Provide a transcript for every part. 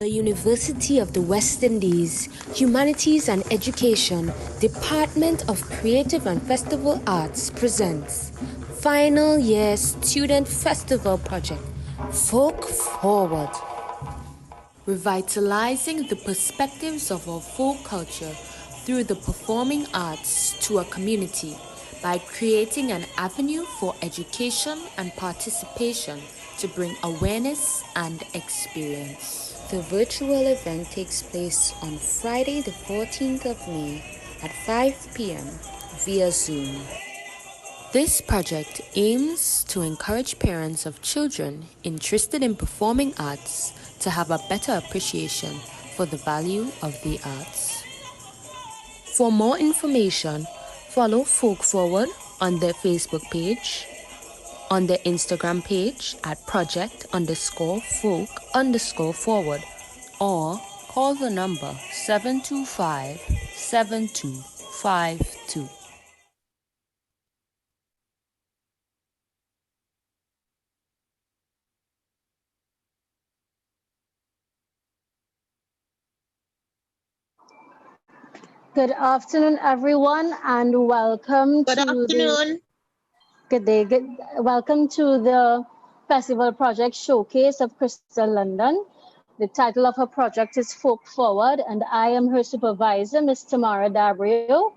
The University of the West Indies, Humanities and Education, Department of Creative and Festival Arts presents Final Year Student Festival Project, Folk Forward. Revitalizing the perspectives of our folk culture through the performing arts to a community by creating an avenue for education and participation to bring awareness and experience. The virtual event takes place on Friday the 14th of May at 5 p.m. via Zoom. This project aims to encourage parents of children interested in performing arts to have a better appreciation for the value of the arts. For more information, follow Folk Forward on their Facebook page, on their Instagram page at project_folk_forward, or call the number 725-7252. Good afternoon, everyone, and welcome Good afternoon. Good day. Welcome to the Festival Project Showcase of Crystal London. The title of her project is Folk Forward, and I am her supervisor, Ms. Tamara Dabrio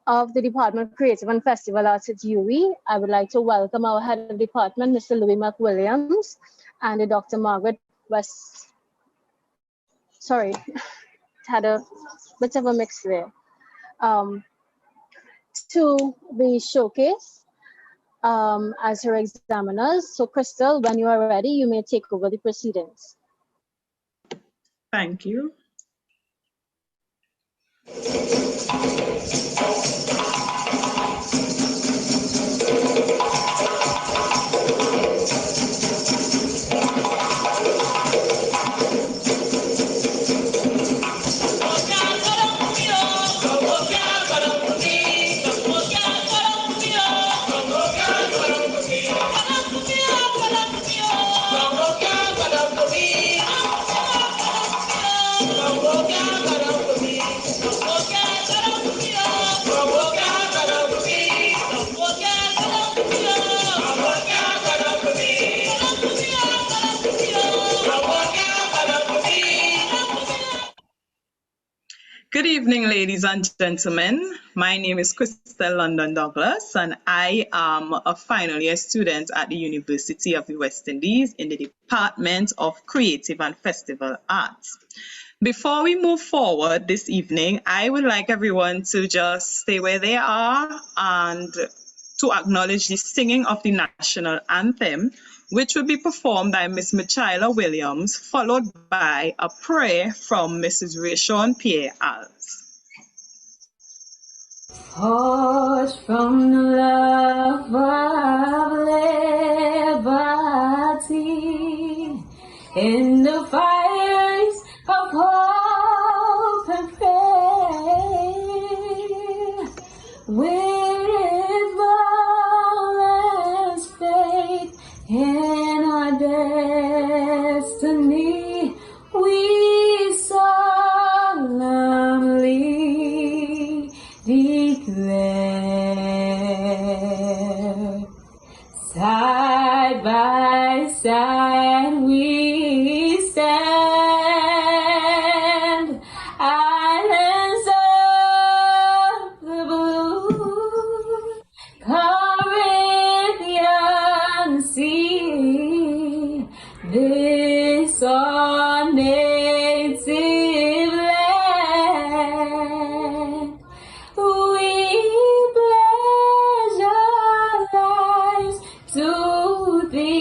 of the Department of Creative and Festival Arts at UWI. I would like to welcome our head of department, Mr. Louis McWilliams, and Dr. Margaret West. Sorry, had a bit of a mix there. To the showcase as her examiners. So Crystal, when you are ready, you may take over the proceedings. Thank you. Good evening, ladies and gentlemen. My name is Crystal London Douglas, and I am a final year student at the University of the West Indies in the Department of Creative and Festival Arts. Before we move forward this evening, I would like everyone to just stay where they are and to acknowledge the singing of the national anthem, which will be performed by Miss Michaela Williams, followed by a prayer from Mrs. Rayshon Pierre-Alves. Forged from the love of liberty, in the fires of hope and prayer, with boundless faith in our destiny, we solemnly declare, side by side we stand, islands of the blue, Caribbean Sea, this our native land. We pledge our lives to thee.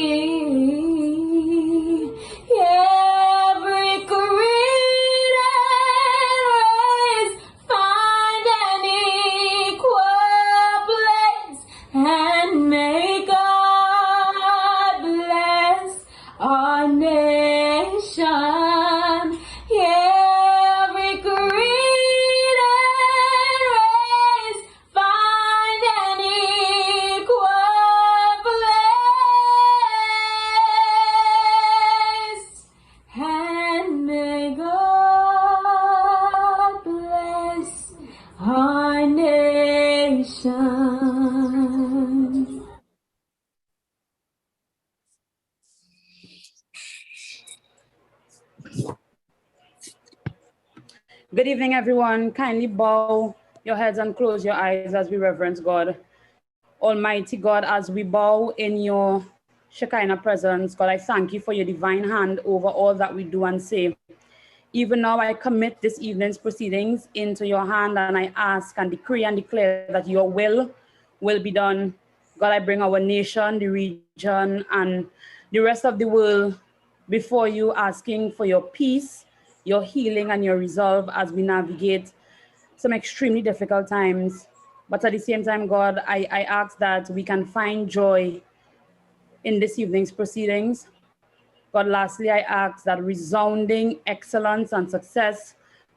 Every creed and race find an equal place, and may God bless our nation. Good evening, everyone. Kindly bow your heads and close your eyes as we reverence God. Almighty God, as we bow in your Shekinah presence, God, I thank you for your divine hand over all that we do and say. Even now, I commit this evening's proceedings into your hand, and I ask and decree and declare that your will be done. God, I bring our nation, the region, and the rest of the world before you, asking for your peace, your healing, and your resolve as we navigate some extremely difficult times. But at the same time, God, I ask that we can find joy in this evening's proceedings. God, lastly, I ask that resounding excellence and success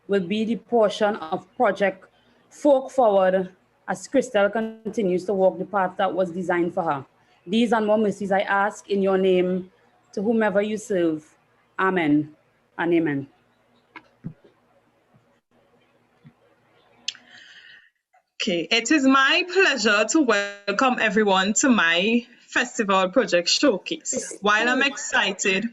will be the portion of Project Fork Forward as Crystal continues to walk the path that was designed for her. These and more mercies I ask in your name, to whomever you serve. Amen and amen. Okay, it is my pleasure to welcome everyone to my Festival Project Showcase. While I'm excited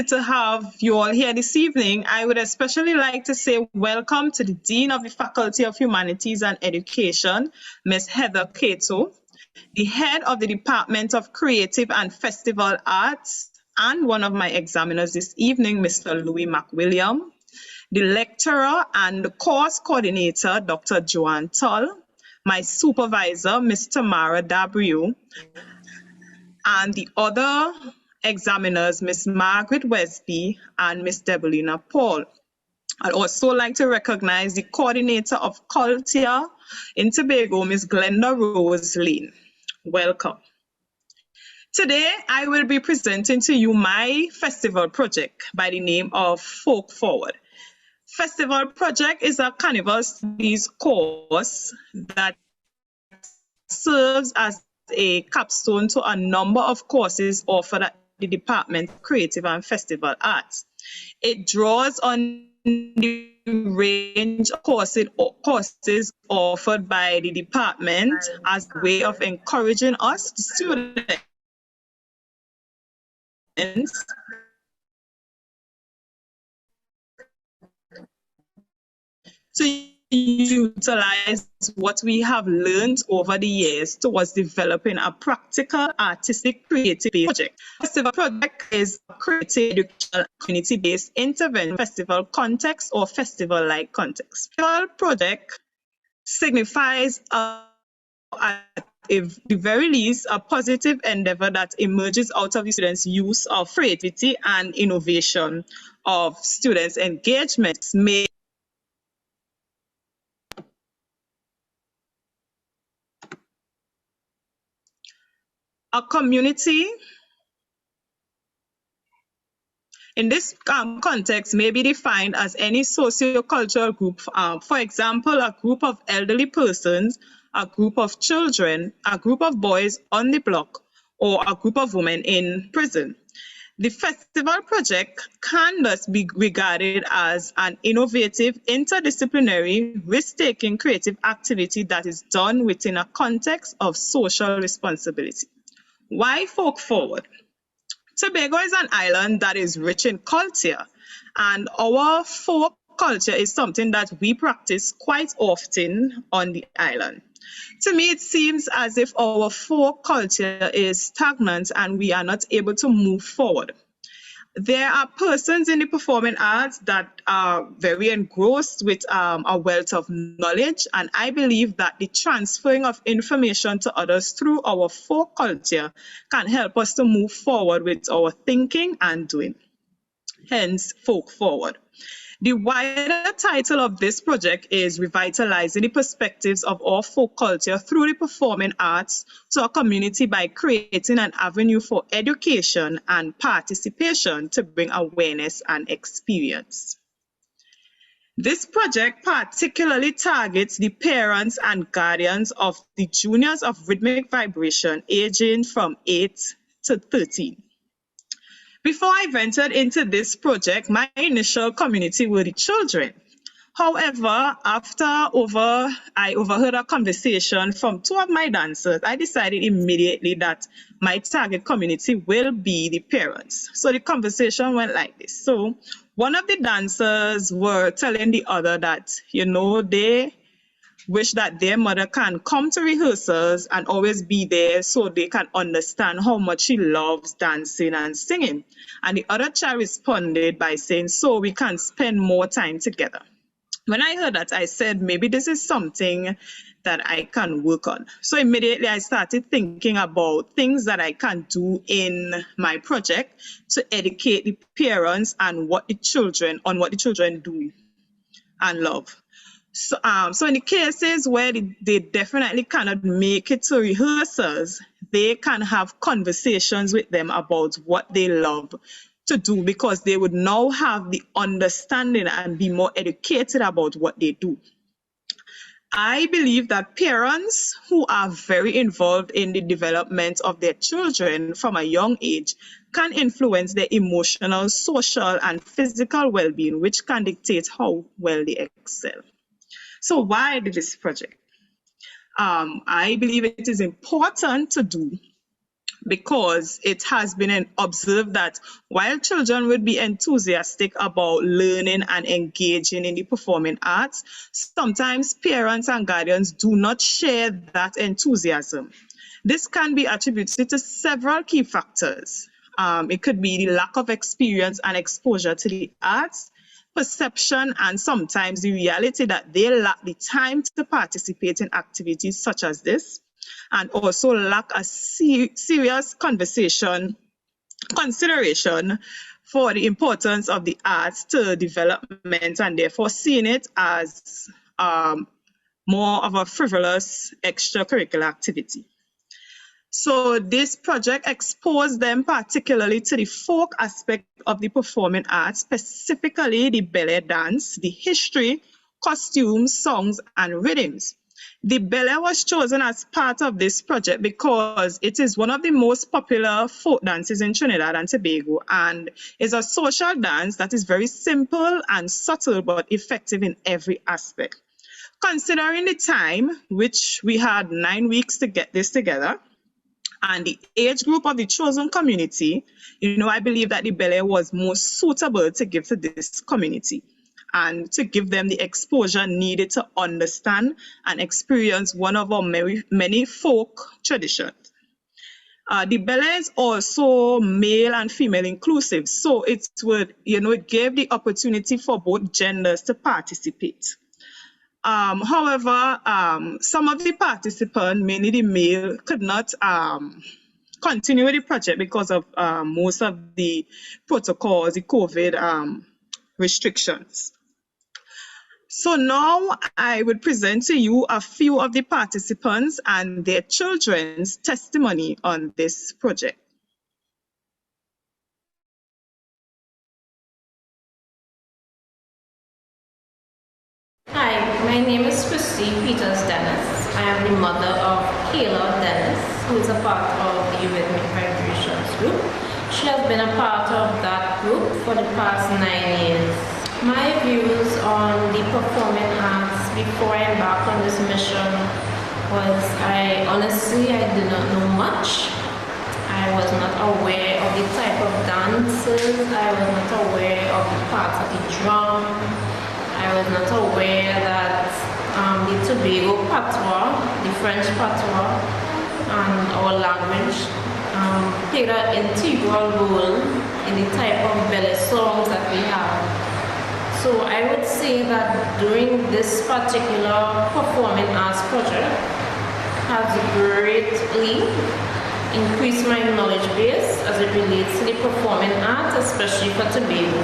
to have you all here this evening, I would especially like to say welcome to the Dean of the Faculty of Humanities and Education, Ms. Heather Cato, the Head of the Department of Creative and Festival Arts, and one of my examiners this evening, Mr. Louis McWilliam, the lecturer and the course coordinator, Dr. Joanne Tull, my supervisor, Ms. Tamara Dabriu, and the other examiners, Ms. Margaret Wesby and Ms. Debelina Paul. I'd also like to recognize the coordinator of Culture in Tobago, Ms. Glenda Rose Lane. Welcome. Today, I will be presenting to you my festival project by the name of Fork Forward. Festival Project is a carnival studies course that serves as a capstone to a number of courses offered at the Department of Creative and Festival Arts. It draws on the range of courses offered by the department as a way of encouraging us, the students, to utilize what we have learned over the years towards developing a practical, artistic, creative project. Festival project is a creative, educational, community-based intervention festival context or festival-like context. Festival project signifies at the very least, a positive endeavor that emerges out of the students' use of creativity and innovation of students' engagements made a community in this context may be defined as any socio-cultural group, for example, a group of elderly persons, a group of children, a group of boys on the block, or a group of women in prison. The festival project can thus be regarded as an innovative, interdisciplinary, risk-taking creative activity that is done within a context of social responsibility. Why Fork Forward? Tobago is an island that is rich in culture, and our folk culture is something that we practice quite often on the island. To me, it seems as if our folk culture is stagnant and we are not able to move forward. There are persons in the performing arts that are very engrossed with a wealth of knowledge, and I believe that the transferring of information to others through our folk culture can help us to move forward with our thinking and doing. Hence, Fork Forward. The wider title of this project is Revitalizing the Perspectives of our Folk Culture through the Performing Arts to a Community by Creating an Avenue for Education and Participation to Bring Awareness and Experience. This project particularly targets the parents and guardians of the juniors of rhythmic vibration aging from 8 to 13. Before I ventured into this project, my initial community were the children. However, I overheard a conversation from two of my dancers, I decided immediately that my target community will be the parents. So the conversation went like this. So one of the dancers were telling the other that, they wish that their mother can come to rehearsals and always be there so they can understand how much she loves dancing and singing. And the other child responded by saying, so we can spend more time together. When I heard that, I said, maybe this is something that I can work on. So immediately I started thinking about things that I can do in my project to educate the parents and what the children do and love. So in the cases where they definitely cannot make it to rehearsals, they can have conversations with them about what they love to do, because they would now have the understanding and be more educated about what they do. I believe that parents who are very involved in the development of their children from a young age can influence their emotional, social, and physical well-being, which can dictate how well they excel. So why did this project? I believe it is important to do because it has been observed that while children would be enthusiastic about learning and engaging in the performing arts, sometimes parents and guardians do not share that enthusiasm. This can be attributed to several key factors. It could be the lack of experience and exposure to the arts, perception, and sometimes the reality that they lack the time to participate in activities such as this, and also lack a serious consideration for the importance of the arts to development, and therefore seeing it as more of a frivolous extracurricular activity. So this project exposed them particularly to the folk aspect of the performing arts, specifically the ballet dance, the history, costumes, songs, and rhythms. The ballet was chosen as part of this project because it is one of the most popular folk dances in Trinidad and Tobago, and is a social dance that is very simple and subtle but effective in every aspect. Considering the time, which we had 9 weeks to get this together, and the age group of the chosen community, I believe that the ballet was most suitable to give to this community and to give them the exposure needed to understand and experience one of our many folk traditions. The ballet is also male and female inclusive, so it would, it gave the opportunity for both genders to participate. However, some of the participants, mainly the male, could not continue with the project because of most of the protocols, the COVID restrictions. So now I would present to you a few of the participants and their children's testimony on this project. Hi, my name is Christy Peters Dennis. I am the mother of Kayla Dennis, who is a part of the Rhythmic Vibrations group. She has been a part of that group for the past 9 years. My views on the performing arts before I embarked on this mission was I did not know much. I was not aware of the type of dances. I was not aware of the parts of the drum. I was not aware that the Tobago patois, the French patois, and our language played an integral role in the type of ballet songs that we have. So I would say that during this particular performing arts project has greatly increased my knowledge base as it relates to the performing arts, especially for Tobago.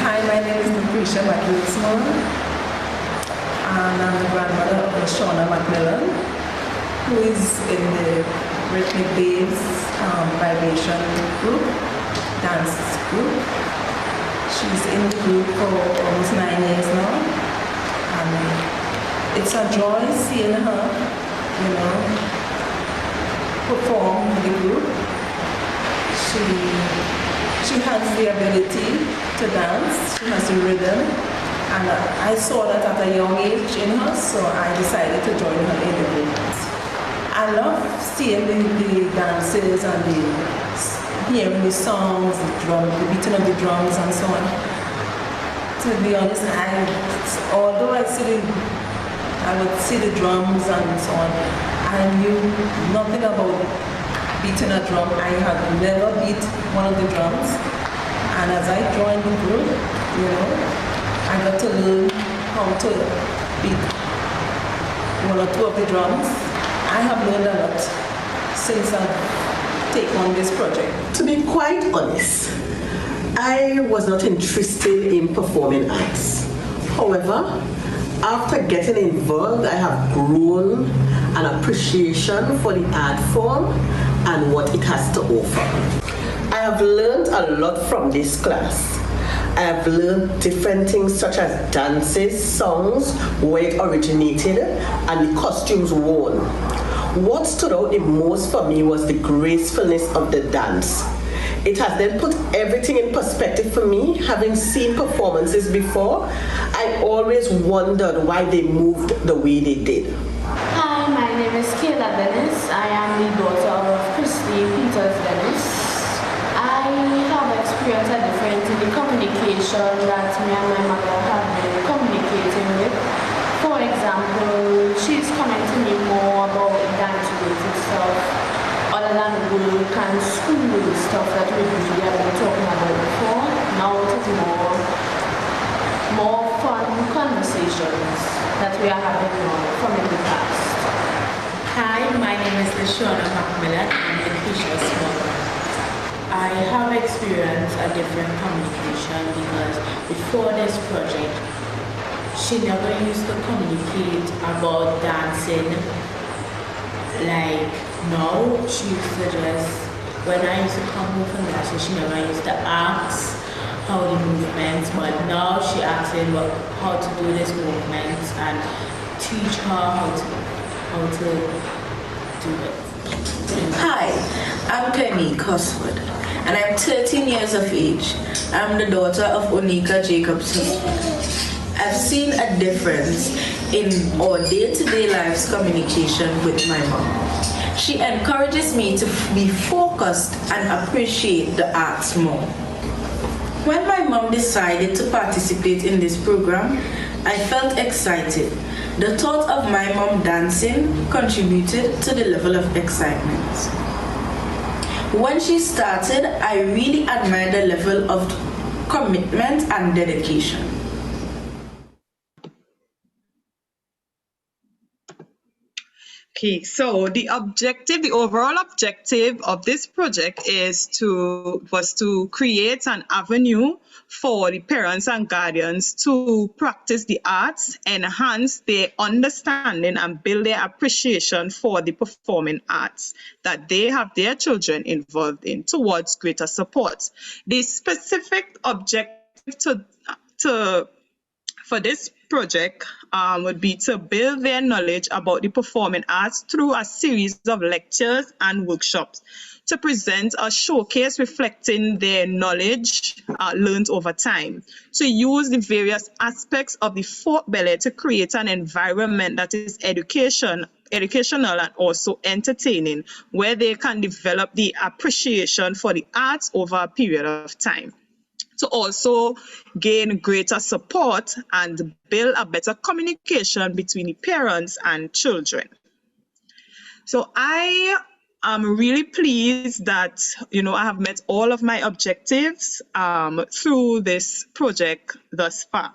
Hi, my name is Lucretia McLeod, and I'm the grandmother of Shauna McMillan, who is in the Rhythmic Babes Vibration group, dance group. She's in the group for almost 9 years now, and it's a joy seeing her, perform with the group. She has the ability to dance, she has the rhythm, And I saw that at a young age in her, so I decided to join her in the group. I love seeing the dances and hearing the songs, the beating of the drums and so on. To be honest, although I would see the drums and so on, I knew nothing about beating a drum. I had never beat one of the drums. And as I joined the group, I got to learn how to beat one or two of the drums. I have learned a lot since I've taken on this project. To be quite honest, I was not interested in performing arts. However, after getting involved, I have grown an appreciation for the art form and what it has to offer. I have learned a lot from this class. I have learned different things such as dances, songs, where it originated, and the costumes worn. What stood out the most for me was the gracefulness of the dance. It has then put everything in perspective for me. Having seen performances before, I always wondered why they moved the way they did. Hi, my name is Kayla Dennis. I am the daughter of Christy Peters Dennis. I have experienced a difference in the communication that me and my mother have been communicating with. For example, she's coming to me more about dance-related stuff, other than work and school stuff that we usually have been talking about before. Now it is more fun conversations that we are having now from in the past. Hi, my name is Lashona Macmillan. I'm Lucretia's mother. I have experienced a different communication because before this project, she never used to communicate about dancing like now. She used to just, when I used to come home from dancing, she never used to ask how the movements, but now she asks how to do this movement and teach her how to do it. Hi, I'm Clemmy Cosford, and I'm 13 years of age. I'm the daughter of Onika Jacobson. I've seen a difference in our day-to-day life's communication with my mom. She encourages me to be focused and appreciate the arts more. When my mom decided to participate in this program, I felt excited. The thought of my mom dancing contributed to the level of excitement. When she started, I really admired the level of commitment and dedication. Okay, so the overall objective of this project was to create an avenue for the parents and guardians to practice the arts, enhance their understanding and build their appreciation for the performing arts that they have their children involved in towards greater support. The specific objective for this project would be to build their knowledge about the performing arts through a series of lectures and workshops, to present a showcase reflecting their knowledge learned over time, to use the various aspects of the folk ballet to create an environment that is educational and also entertaining, where they can develop the appreciation for the arts over a period of time, to also gain greater support and build a better communication between the parents and children. So I am really pleased that, I have met all of my objectives through this project thus far.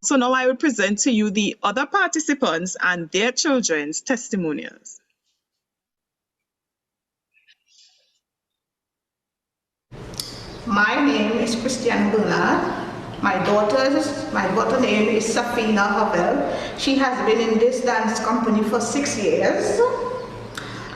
So now I will present to you the other participants and their children's testimonials. My name is Christiane Bernard. My daughter name is Safina Havel. She has been in this dance company for 6 years.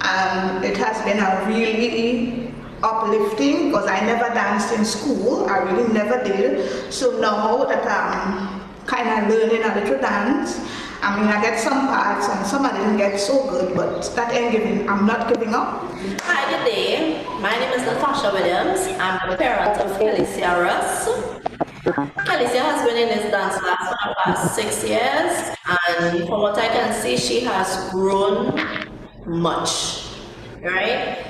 And it has been a really uplifting, because I never danced in school. I really never did. So now that I'm kind of learning a little dance, I get some parts and some I didn't get so good, but I'm not giving up. Hi, good day. My name is Natasha Williams. I'm the parent of Felicia Russ. Alicia has been in this dance class for the past 6 years, and from what I can see, she has grown much, right?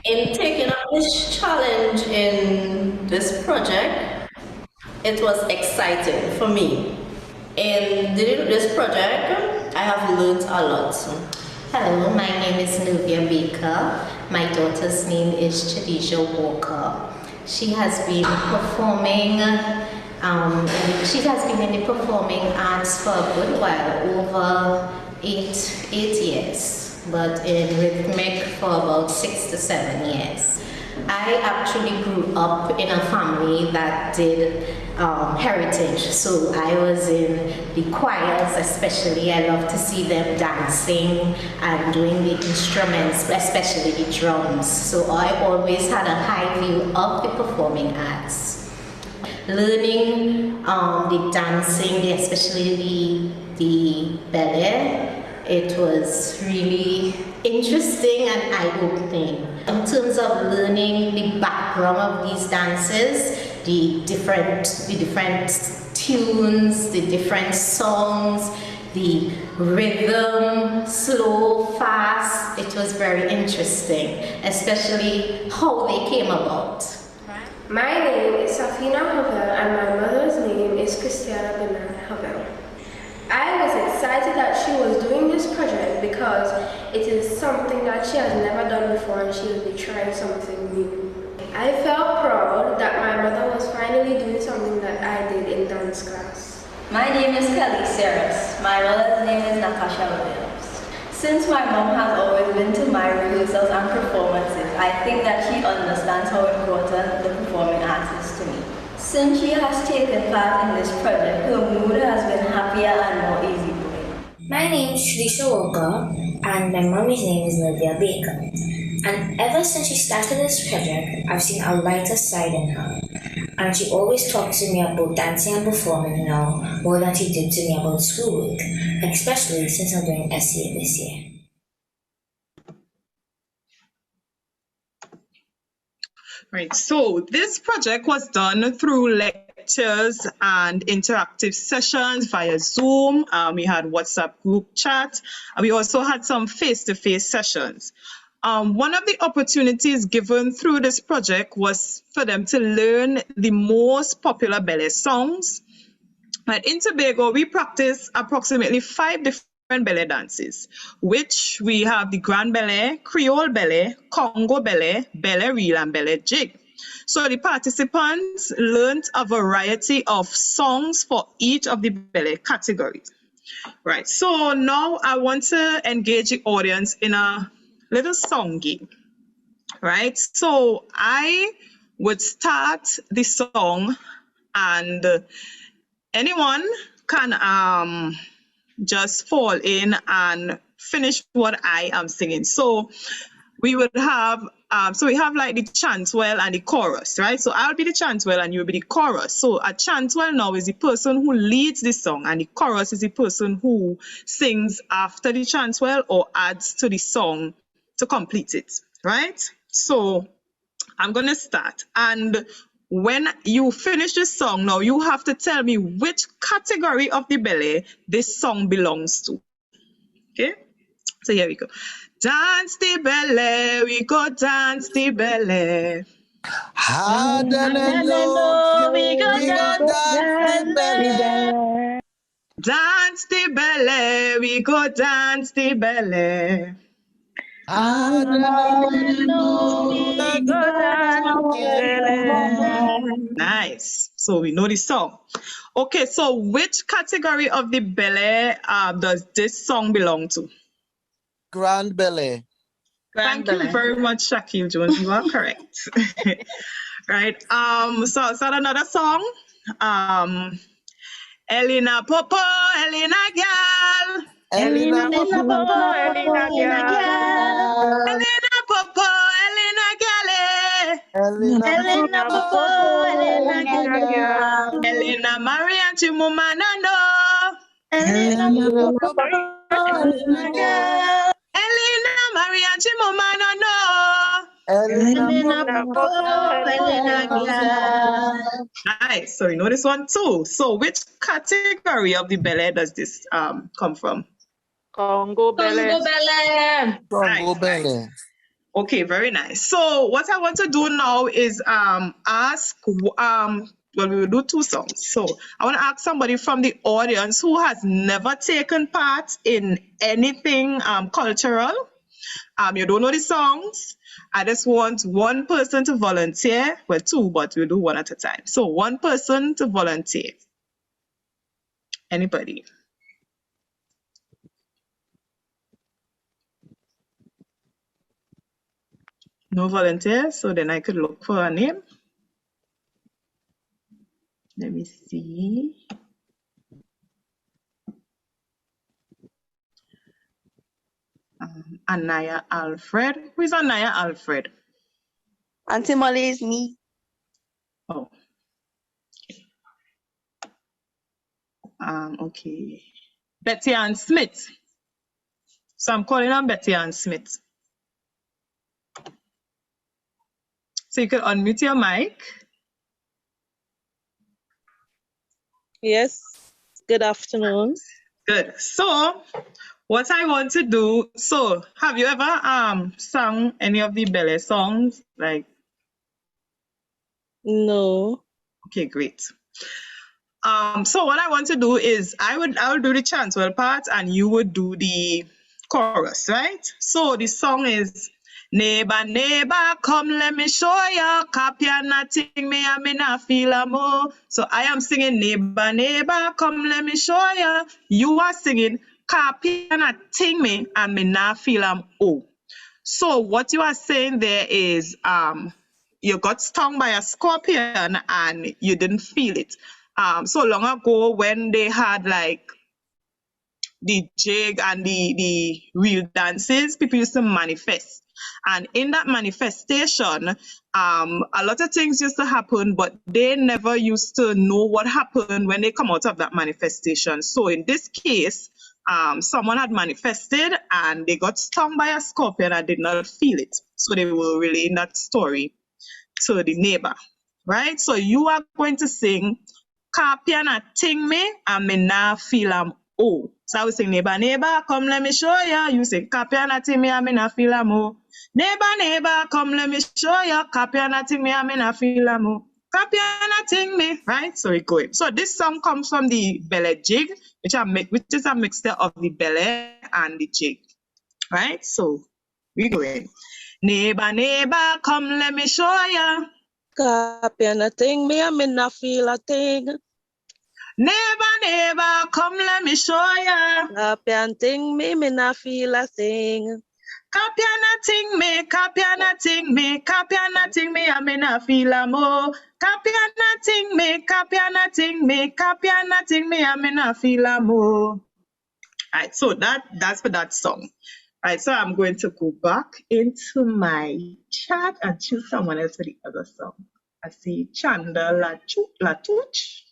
In taking up this challenge in this project, it was exciting for me. In this project, I have learned a lot. Hello, my name is Nubia Baker. My daughter's name is Chadisha Walker. She has been performing. She has been in the performing arts for a good while, over eight years, but in rhythmic for about 6 to 7 years. I actually grew up in a family that did heritage, so I was in the choirs especially. I love to see them dancing and doing the instruments, especially the drums. So I always had a high view of the performing arts. Learning the dancing, especially the ballet, it was really interesting and eye-opening. In terms of learning the background of these dances, the different tunes, the different songs, the rhythm, slow, fast, it was very interesting, especially how they came about. My name is Safina Havel and my mother's name is Christiana Bernard Havel. I was excited that she was doing this project because it is something that she has never done before and she will be trying something new. I felt proud that my mother was finally doing something that I did in dance class. My name is Kelly Seras. My mother's name is Natasha Williams. Since my mom has always been to my rehearsals and performances, I think that she understands how important the performing arts is to me. Since she has taken part in this project, her mood has been happier and more easygoing. My name is Trisha Walker and my mommy's name is Nubia Baker. And ever since she started this project, I've seen a lighter side in her. And she always talks to me about dancing and performing now more than she did to me about schoolwork, especially since I'm doing SEA this year. Right, so this project was done through lectures and interactive sessions via Zoom. We had WhatsApp group chat, and we also had some face-to-face sessions. One of the opportunities given through this project was for them to learn the most popular ballet songs. And in Tobago, we practice approximately 5 different ballet dances, which we have the Grand Ballet, Creole Ballet, Congo Ballet, Ballet Reel, and Ballet Jig. So the participants learned a variety of songs for each of the ballet categories. Right, so now I want to engage the audience in a little song game. Right, so I would start the song and anyone can just fall in and finish what I am singing. So we would have, we have like the chantwell and the chorus, right? So I'll be the chantwell and you'll be the chorus. So a chantwell now is the person who leads the song and the chorus is the person who sings after the chantwell or adds to the song to complete it, right? So I'm gonna start, and when you finish the song now, you have to tell me which category of the ballet this song belongs to. Okay, so here we go. Dance the ballet, we go dance the ballet. Hard and low, we go dance the ballet. Dance the ballet, we go dance the ballet. Nice. So we know the song. Okay, so which category of the ballet does this song belong to? Grand Ballet. Thank you very much, Shaquille Jones. You are correct. Right. So another song. Elena Popo, Elena Gal. Elena Popo, Elena Gal. Elena Popo, Elena Gale. Elena Popo, Elena Gal. Elena Maria Chimumanano. Elena Elena Maria Chimumanano. Nice. So you know this one too. So which category of the ballet does this come from? Congo Belly. Congo Belly. Okay, very nice. So what I want to do now is ask well, we will do two songs. So I want to ask somebody from the audience who has never taken part in anything cultural. You don't know the songs. I just want one person to volunteer. Well, two, but we'll do one at a time. So one person to volunteer. Anybody? No volunteers, so then I could look for a name. Let me see. Anaya Alfred. Who is Anaya Alfred? Auntie Molly is me. Oh. Okay. Betty Ann Smith. So I'm calling on Betty Ann Smith. So you could unmute your mic. Yes. Good afternoon. Good. So what I want to do, so have you ever sung any of the ballet songs? Like No. Okay, great. So what I want to do is I will do the chantual part and you would do the chorus, right? So the song is neighbor, neighbor, come let me show ya. Copy and nothing me and me not feel a more. So I am singing neighbor, neighbor, come let me show ya. You are singing copy and nothing me and me not feel a oh. So what you are saying there is you got stung by a scorpion and you didn't feel it. So long ago when they had like the jig and the real dances, people used to manifest. And in that manifestation, a lot of things used to happen, but they never used to know what happened when they come out of that manifestation. So in this case, someone had manifested and they got stung by a scorpion and did not feel it. So they were relaying that story to the neighbor, right? So you are going to sing Kapiana ting me and me na feel oh. So I will sing neighbor, neighbor, come let me show ya. You sing Kapiana ting me and me na feel oh. Neighbor, neighbor, come let me show ya. Kapiana ting me and me na feel oh. Kapiana ting me, right? So we go in. So this song comes from the ballet jig, which is a mixture of the ballet and the jig, right? So we go in. Neighbor, neighbor, come let me show ya. Copy and a thing, me and me not feel a thing. Neighbor, neighbor, come let me show ya. Copy and thing, me not feel a thing. Copy and ting me, copy and ting me, copy and ting me, and me not feel a mo. Copy and ting me, copy and ting me, copy and ting me, and me not feel a mo. Alright, so that's for that song. Alright, so I'm going to go back into my chat and choose someone else for the other song. I see Chanda Latuch.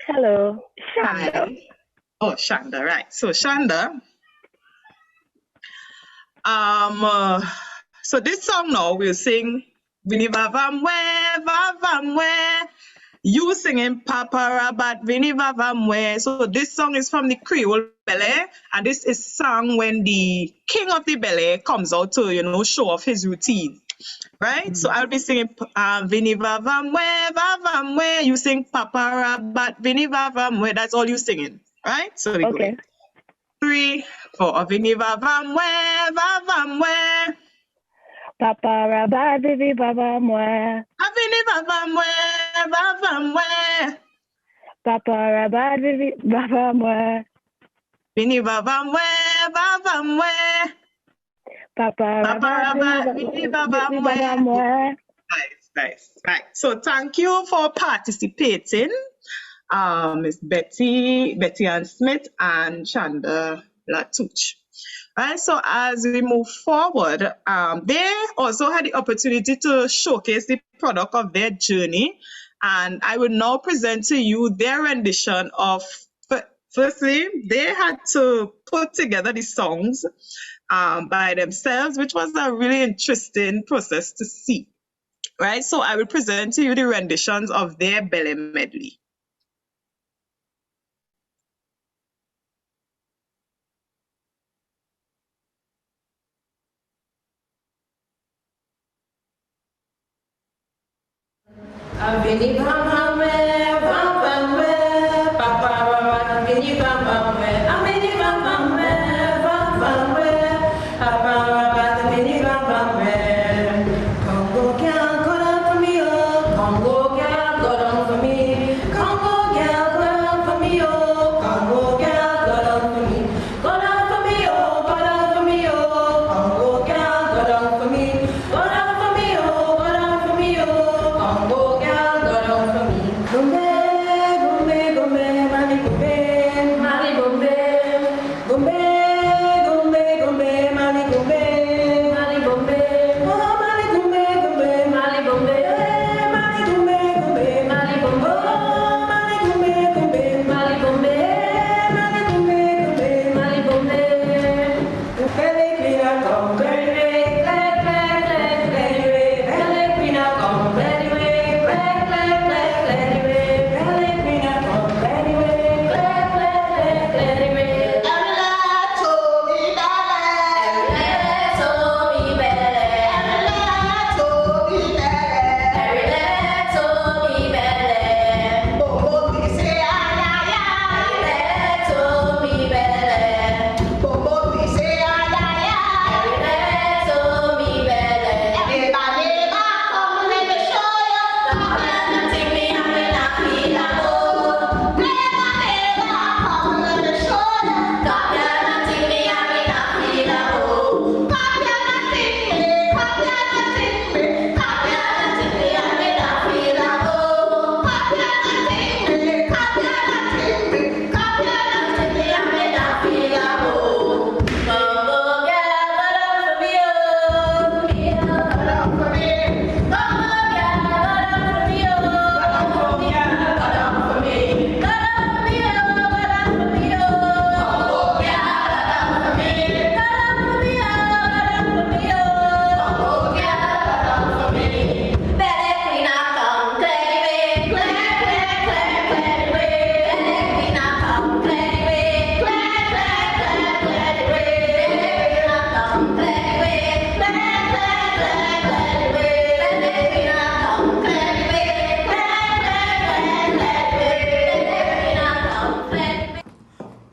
Hello, Shanda. Hi. Oh, Shanda, right. So Shanda, so this song now we'll sing Vini Vavamwe. You singing Papa Rabat Vini Vavamwe. So this song is from the Creole ballet, and this is sung when the king of the ballet comes out to show off his routine. Right? So I'll be singing Vini Vavamwe, Vavamwe. You sing Papa Rabat Vini Vavamwe. That's all you singing. Right? So we go. 3, 4. Vini Vavamwe, Vavamwe. Papa Rabat Vini Vavamwe. Vini Vavamwe, Vavamwe. Papa Rabat Vini Vavamwe. Vini Vavamwe, Vavamwe. Papa Rabat Vini Vavamwe. Nice. Right. So thank you for participating. Miss Betty Ann Smith and Chanda Latuch. Right, so as we move forward, they also had the opportunity to showcase the product of their journey, and I will now present to you their rendition of. Firstly, they had to put together the songs by themselves, which was a really interesting process to see. Right, so I will present to you the renditions of their Bele medley.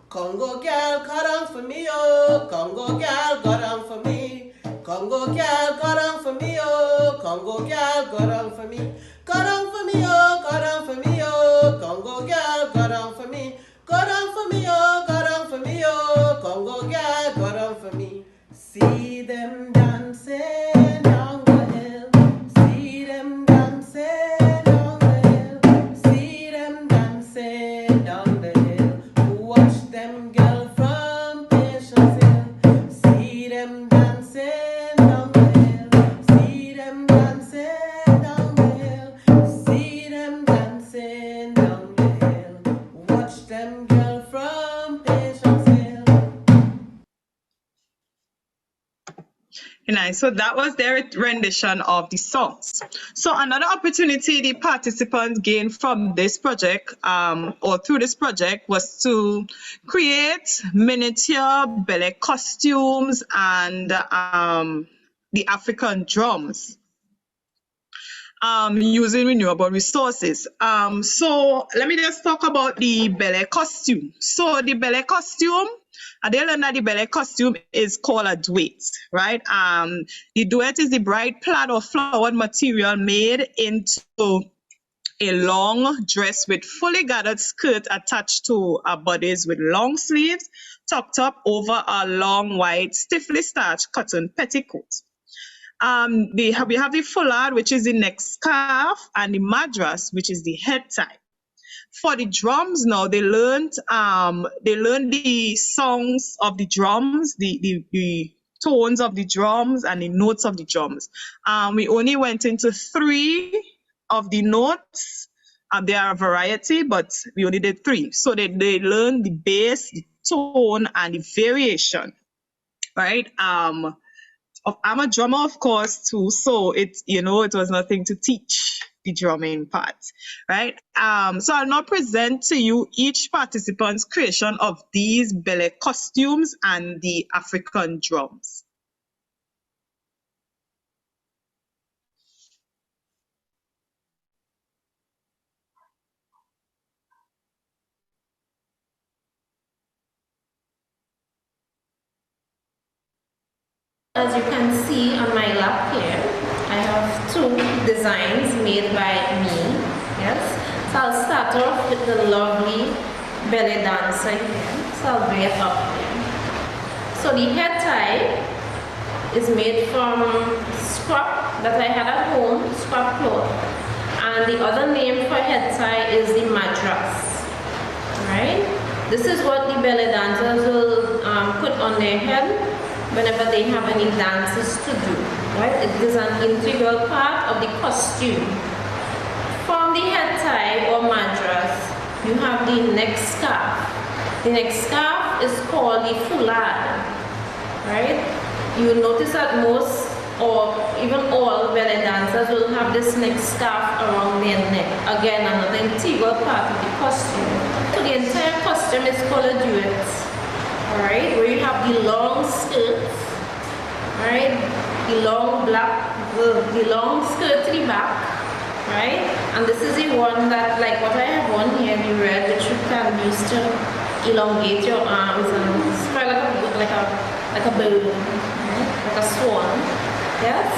Congo gal, cut on for me, oh. Congo gal, got on for me. Congo gal, got on for me, oh. Congo gal, got on for me. Got on for me, oh. Got on for me, oh. Congo gal, got on for me. Got on for me, oh. Got on for me, oh. Congo gal, got on for me. See them dancing down the hill. See them dancing down the hill. See them dancing down the hill. Watch them girl from Patience Hill. See them dancing down the hill. See them dancing down the hill. See them dancing down the hill. Watch them girl from Patience Hill. Nice. So that was their rendition of the songs. So another opportunity the participants gained from this project or through this project was to create miniature Bele costumes and the African drums using renewable resources. So let me just talk about the Bele costume. So the Bele costume, they learned that the Bele costume is called a duet, right? The duet is the bright plaid or flowered material made into a long dress with fully gathered skirt attached to bodice with long sleeves, tucked up over a long white, stiffly starched cotton petticoat. We have the foulard, which is the neck scarf, and the madras, which is the head tie. For the drums now, they learned the songs of the drums, the tones of the drums and the notes of the drums. We only went into 3 of the notes. There are a variety, but we only did 3. So they learned the bass, the tone, and the variation. right? I'm a drummer, of course, too, so it was nothing to teach the drumming part, right? So I'll now present to you each participant's creation of these bele costumes and the African drums. As you can see on my lap here, I have two designs made by me. Yes, so I'll start off with the lovely belly dancer here. So I'll bring it up here. So the head tie is made from scrap that I had at home, scrap cloth, and the other name for head tie is the madras. Right? This is what the belly dancers will put on their head whenever they have any dances to do, right? It is an integral part of the costume. From the head tie or madras, you have the neck scarf. The neck scarf is called the foulard, right? You will notice that most or even all belly dancers will have this neck scarf around their neck. Again, another integral part of the costume. So the entire costume is called a duet. Alright, where you have the long skirts, right? The long skirt to the back, right? And this is the one that, like what I have on here, the red, which you can use to elongate your arms and spread like a balloon, right? Like a swan. Yes,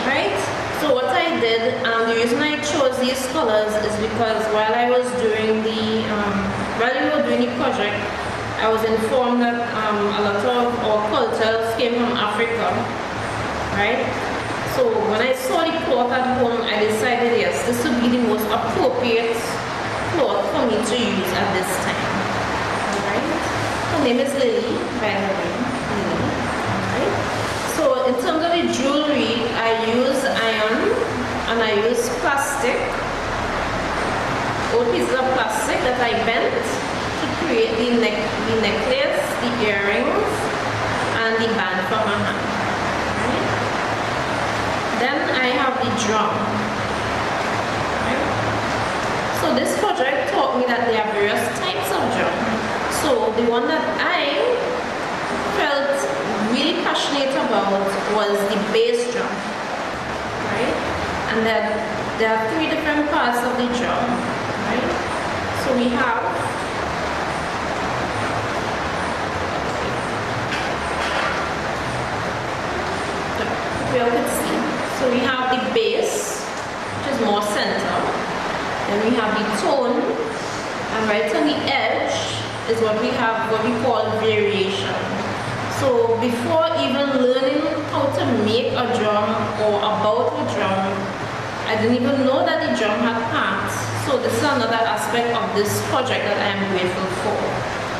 right? So what I did, the reason I chose these colors is because while I was doing while we were doing the project, I was informed that a lot of our cultures came from Africa, right? So when I saw the cloth at home, I decided, yes, this would be the most appropriate cloth for me to use at this time, all right? Her name is Lily, by the way, Lily, all right? So in terms of the jewelry, I use iron and I use plastic, old pieces of plastic that I bent to create the necklace, the earrings, and the band for my hand. Right? Then I have the drum. Right? So this project taught me that there are various types of drum. So the one that I felt really passionate about was the bass drum. Right? And there are three different parts of the drum. Right? So we have you could see. So we have the bass, which is more center. Then we have the tone, and right on the edge is what we call variation. So before even learning how to make a drum or about a drum, I didn't even know that the drum had parts. So this is another aspect of this project that I am grateful for.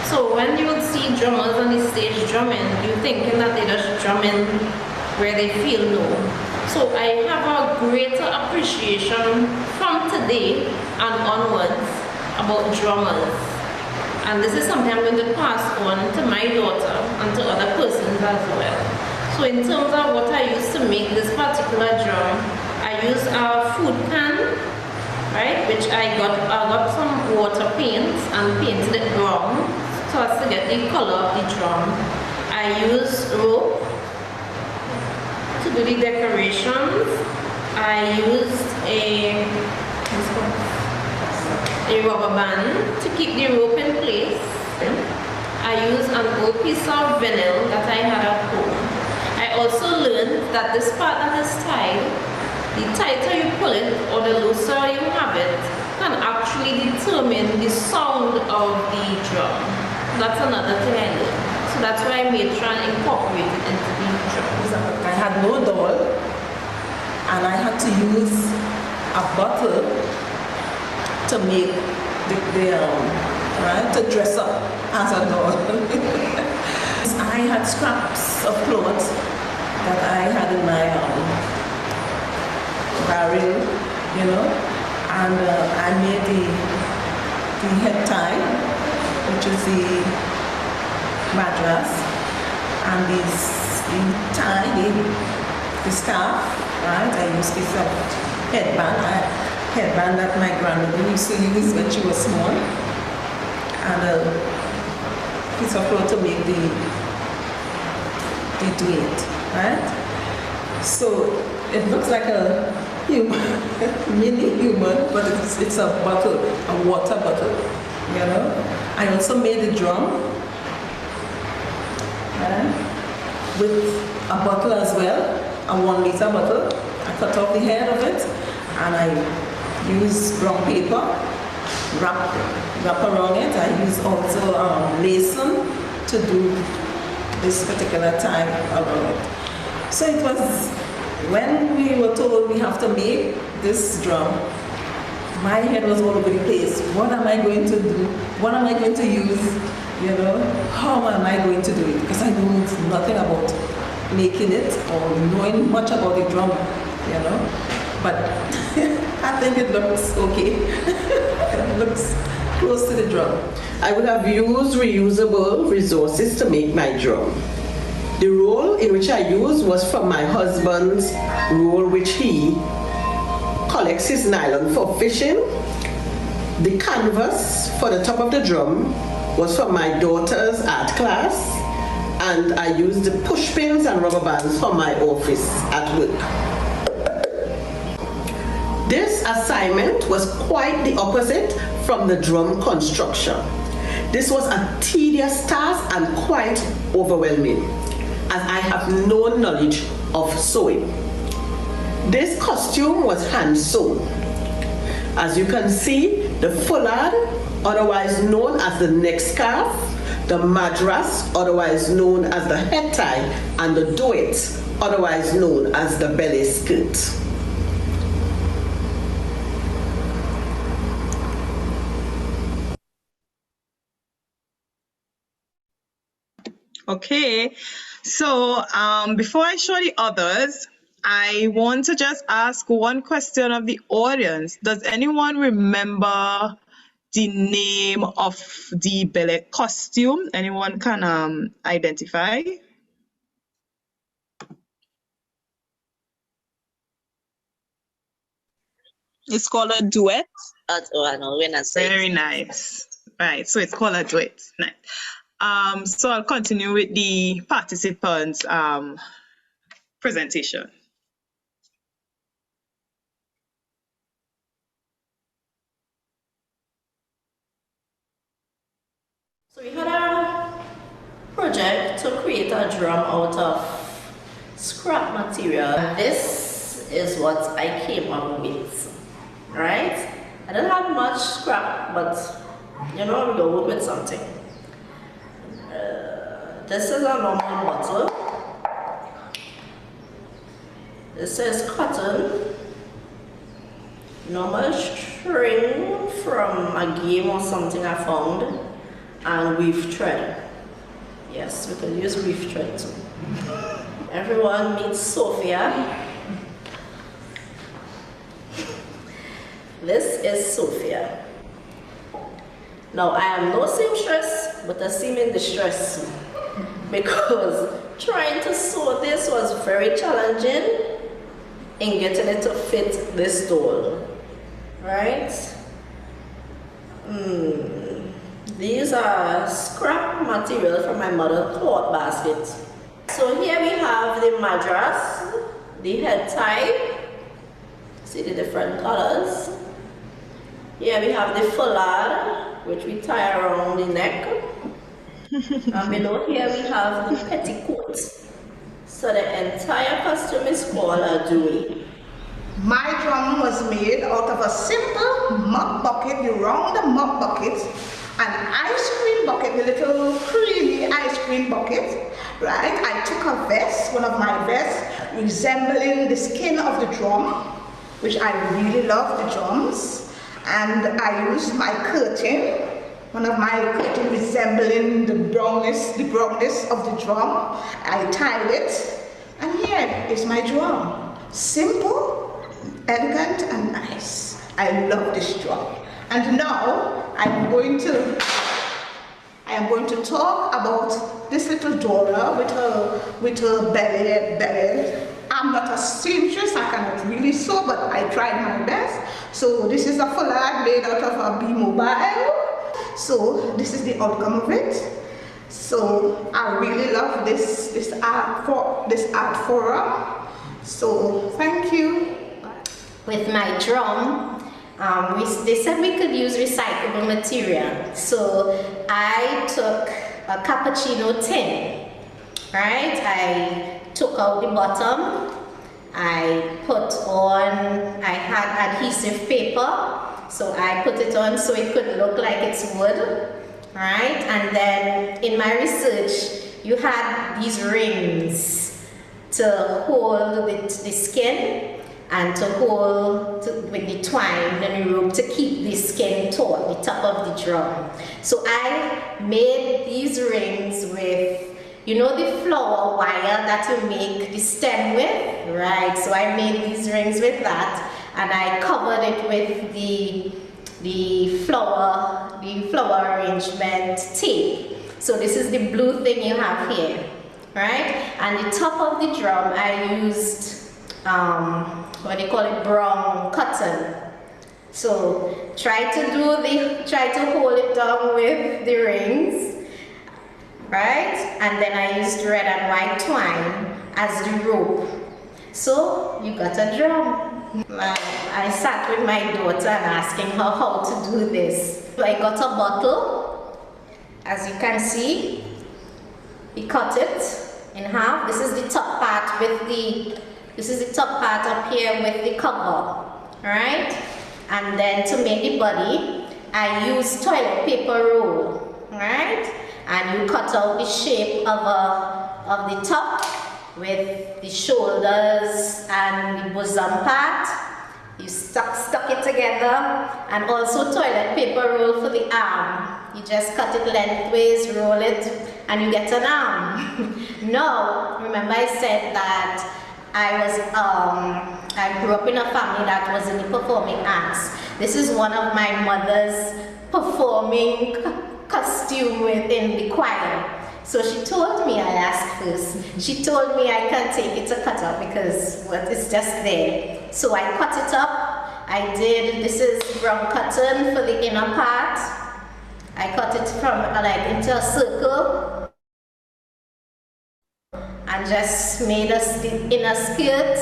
So when you will see drummers on the stage drumming, you're thinking that they're just drumming where they feel low. So I have a greater appreciation from today and onwards about drummers. And this is something I'm going to pass on to my daughter and to other persons as well. So in terms of what I use to make this particular drum, I use a food pan, right, which I got some water paints and painted it brown so as to get the color of the drum. I use rope to do the decorations. I used a rubber band to keep the rope in place. I used an old piece of vinyl that I had at home. I also learned that this part that is tied, the tighter you pull it or the looser you have it, can actually determine the sound of the drum. That's another thing I learned. So that's why I made sure and incorporated it into the drums. I had no doll, and I had to use a bottle to make right, to dress up as a doll. I had scraps of clothes that I had in my barrel, you know, and I made the head tie, which is the madras, and the staff, right? I used this headband that my grandmother used to use when she was small, and a piece of cloth to make the duet, right? So it looks like a mini human, but it's a bottle, a water bottle, you know. I also made a drum with a bottle as well, a 1 liter bottle. I cut off the head of it and I use brown paper, wrap around it. I use also lason to do this particular time around it. So it was, when we were told we have to make this drum, my head was all over the place. What am I going to do? What am I going to use? You know, how am I going to do it? Because I know nothing about making it or knowing much about the drum, you know. But I think it looks okay. It looks close to the drum. I would have used reusable resources to make my drum. The roll in which I used was from my husband's roll, which he collects his nylon for fishing. The canvas for the top of the drum was from my daughter's art class, and I used the push pins and rubber bands for my office at work. This assignment was quite the opposite from the drum construction. This was a tedious task and quite overwhelming, as I have no knowledge of sewing. This costume was hand sewn. As you can see, the foulard, otherwise known as the neck scarf, the madras, otherwise known as the head tie, and the duet, otherwise known as the belly skirt. Okay, so before I show the others, I want to just ask one question of the audience. Does anyone remember the name of the ballet costume? Anyone can identify? It's called a duet. Very nice. Right, so it's called a duet. Nice. So I'll continue with the participants' presentation. So we had a project to create a drum out of scrap material. This is what I came up with, right? I didn't have much scrap, but you know, we go with something. This is a normal bottle. This is cotton. Normal string from a game or something I found. And weave thread. Yes, we can use weave thread too. Everyone meets Sophia. This is Sophia. Now I am no seamstress, but I seem in distress because trying to sew this was very challenging in getting it to fit this doll. Right? These are scrap material from my mother's cloth basket. So here we have the madras, the head tie. See the different colors. Here we have the foulard, which we tie around the neck. And below here we have the petticoat. So the entire costume is called a duet. My drum was made out of a simple mop bucket, the round mop bucket, an ice cream bucket, the little creamy ice cream bucket, right? I took a vest, one of my vests, resembling the skin of the drum, which I really love the drums, and I used my curtain, one of my curtain resembling the brownness of the drum. I tied it, and here is my drum. Simple, elegant, and nice. I love this drum. And now I am going to talk about this little Dora with her belly. I'm not a seamstress, I cannot really sew, but I tried my best. So this is a foulard made out of a B-Mobile. So this is the outcome of it. So I really love this art forum. So thank you. With my drum, they said we could use recyclable material. So I took a cappuccino tin, right? I took out the bottom. I had adhesive paper. So I put it on so it could look like it's wood, right? And then in my research, you had these rings to hold the skin and to hold with the twine and the rope to keep the skin taut, the top of the drum. So I made these rings with, you know, the flower wire that you make the stem with, right? So I made these rings with that, and I covered it with the flower arrangement tape. So this is the blue thing you have here, right? And the top of the drum I used what do you call it, brown cotton. So try to hold it down with the rings, right? And then I used red and white twine as the rope. So you got a drum. I sat with my daughter and asking her how to do this. So I got a bottle, as you can see. We cut it in half. This is the top part up here with the cover, right? And then to make the body, I use toilet paper roll, right? And you cut out the shape of the top with the shoulders and the bosom part. You stuck it together, and also toilet paper roll for the arm. You just cut it lengthways, roll it, and you get an arm. Now, remember I said that I grew up in a family that was in the performing arts. This is one of my mother's performing costume within the choir. So she told me, I asked first, she told me I can't take it to cut up because it's just there. So I cut it up. This is brown cotton for the inner part. I cut it from into a circle and just made the inner skirt.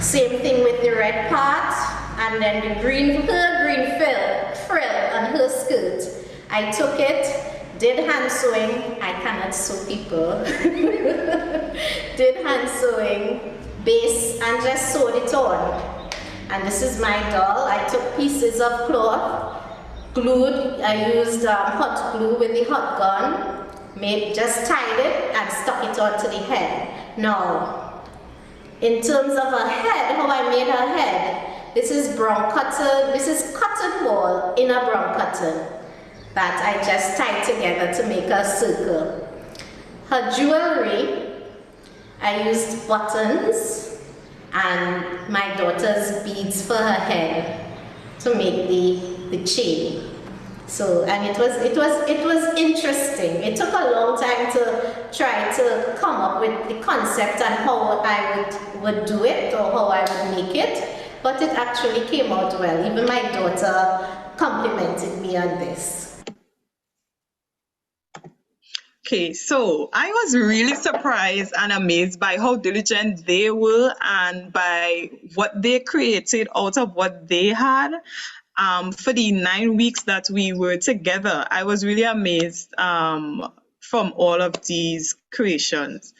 Same thing with the red part, and then the green frill on her skirt. I took it, did hand sewing. I cannot sew people. Did hand sewing, base, and just sewed it on. And this is my doll. I took pieces of cloth, glued. I used hot glue with the hot gun. Just tied it and stuck it onto the head. Now, in terms of her head, how I made her head, this is brown cotton. This is cotton ball in a brown cotton that I just tied together to make a circle. Her jewelry, I used buttons and my daughter's beads for her head to make the chain. So, and it was interesting. It took a long time to try to come up with the concept and how I would do it or how I would make it, but it actually came out well. Even my daughter complimented me on this. Okay, so I was really surprised and amazed by how diligent they were and by what they created out of what they had. For the 9 weeks that we were together, I was really amazed from all of these creations.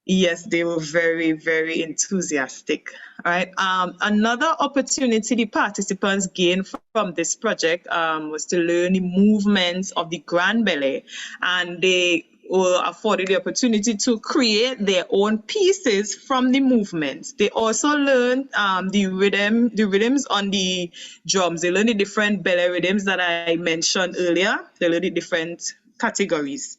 Yes, they were very, very enthusiastic. Right. Another opportunity the participants gained from this project was to learn the movements of the grand belly, and they were afforded the opportunity to create their own pieces from the movements. They also learned the rhythms on the drums. They learned the different belly rhythms that I mentioned earlier. They learned the different categories.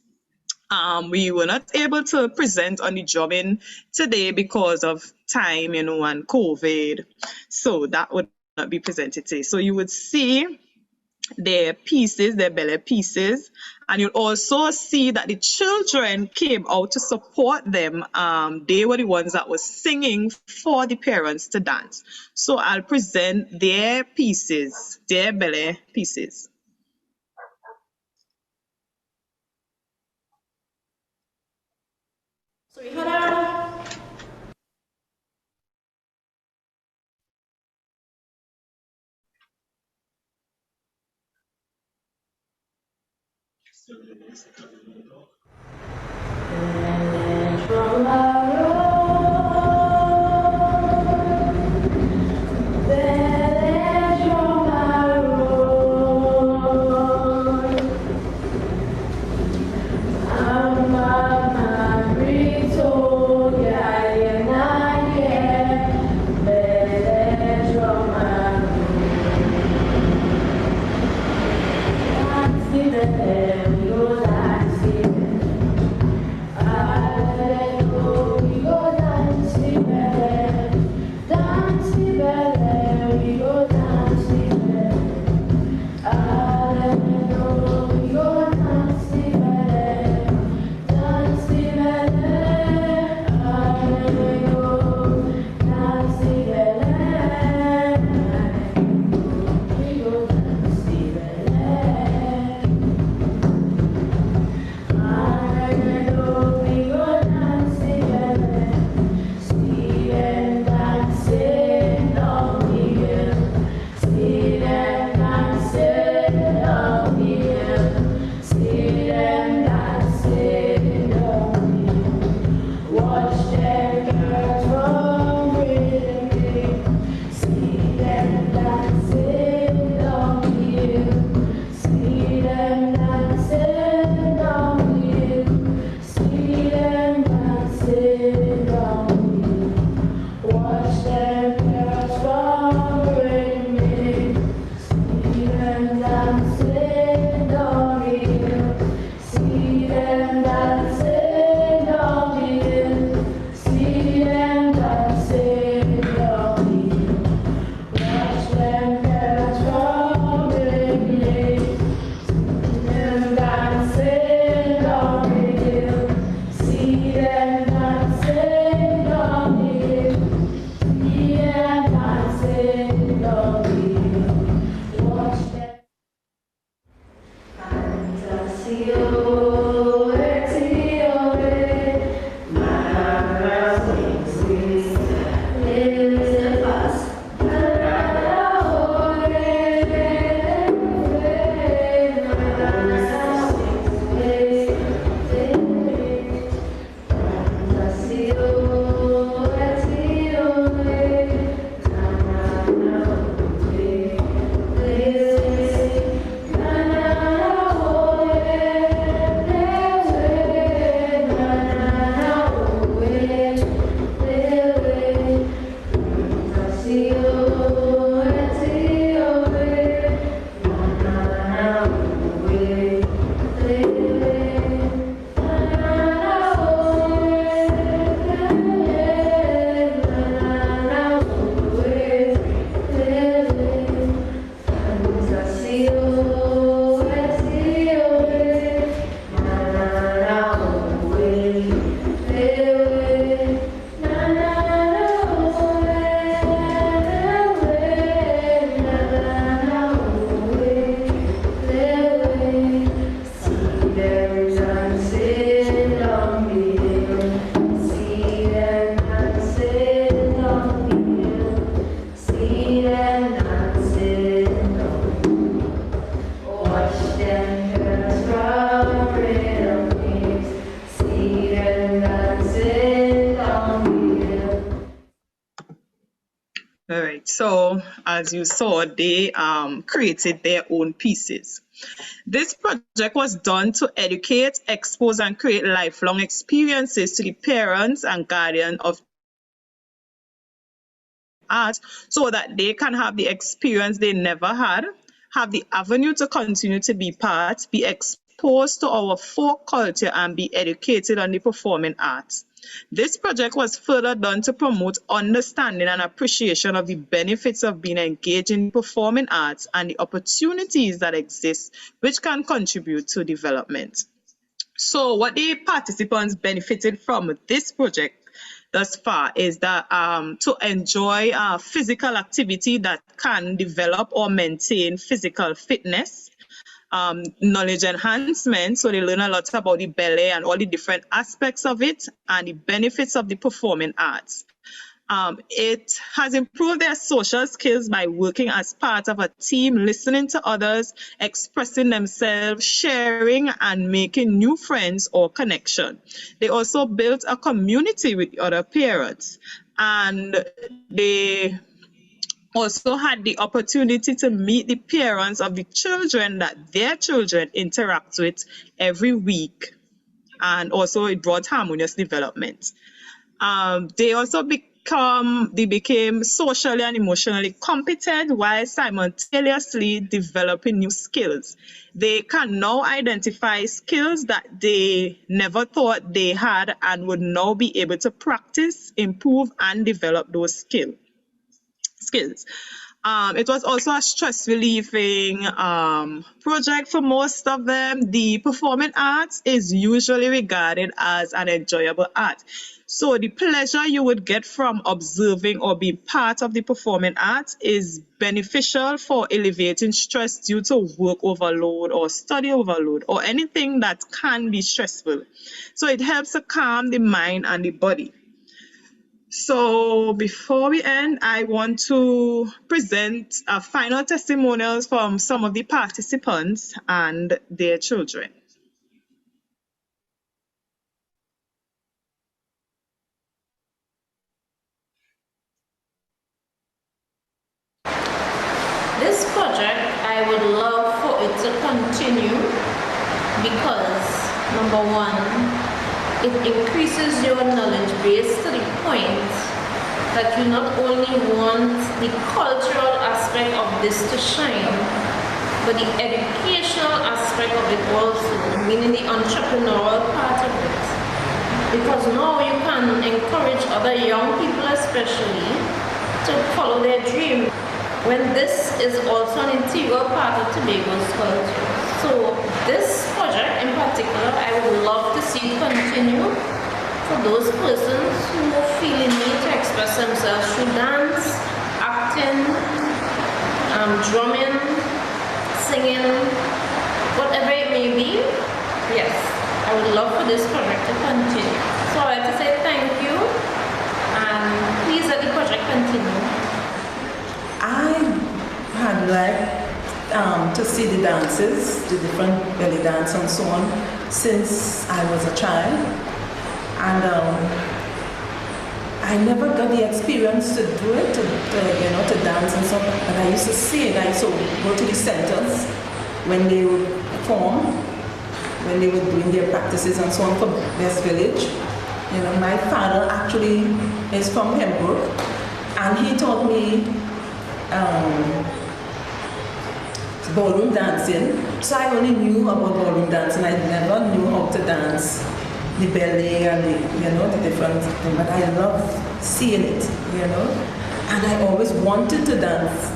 We were not able to present on the drumming today because of time, and COVID. So that would not be presented today. So you would see their pieces, their belly pieces. And you'll also see that the children came out to support them. They were the ones that were singing for the parents to dance. So I'll present their pieces, their belly pieces. So we had our All right, so as you saw, they created their own pieces. This project was done to educate, expose, and create lifelong experiences to the parents and guardians of art so that they can have the experience they never had, have the avenue to continue to be part, be exposed to our folk culture, and be educated on the performing arts. This project was further done to promote understanding and appreciation of the benefits of being engaged in performing arts and the opportunities that exist which can contribute to development. So what the participants benefited from this project thus far is that to enjoy physical activity that can develop or maintain physical fitness, knowledge enhancement, so they learn a lot about the ballet and all the different aspects of it and the benefits of the performing arts. It has improved their social skills by working as part of a team, listening to others, expressing themselves, sharing and making new friends or connection. They also built a community with other parents, and they also had the opportunity to meet the parents of the children that their children interact with every week, and also it brought harmonious development. They also became socially and emotionally competent while simultaneously developing new skills. They can now identify skills that they never thought they had and would now be able to practice, improve, and develop those skills. It was also a stress relieving project for most of them. The performing arts is usually regarded as an enjoyable art. So the pleasure you would get from observing or being part of the performing arts is beneficial for alleviating stress due to work overload or study overload or anything that can be stressful. So it helps to calm the mind and the body. So before we end, I want to present final testimonials from some of the participants and their children. This project, I would love for it to continue because, number one, it increases your knowledge base to the point that you not only want the cultural aspect of this to shine, but the educational aspect of it also, meaning the entrepreneurial part of it. Because now you can encourage other young people especially to follow their dream, when this is also an integral part of Tobago's culture. So this project in particular, I would love to see continue for those persons who feel the need to express themselves through dance, acting, drumming, singing, whatever it may be. Yes, I would love for this project to continue. So I like to say thank you, and please let the project continue. I had liked to see the dances, the different belly dance and so on, since I was a child. And I never got the experience to do it, to dance and so on. But I used to see it. I used to go to the centers when they would perform, when they were doing their practices and so on for West Village. My father actually is from Pembroke, and he taught me ballroom dancing. So I only knew about ballroom dancing. I never knew how to dance the ballet and the different things. But I love seeing it, And I always wanted to dance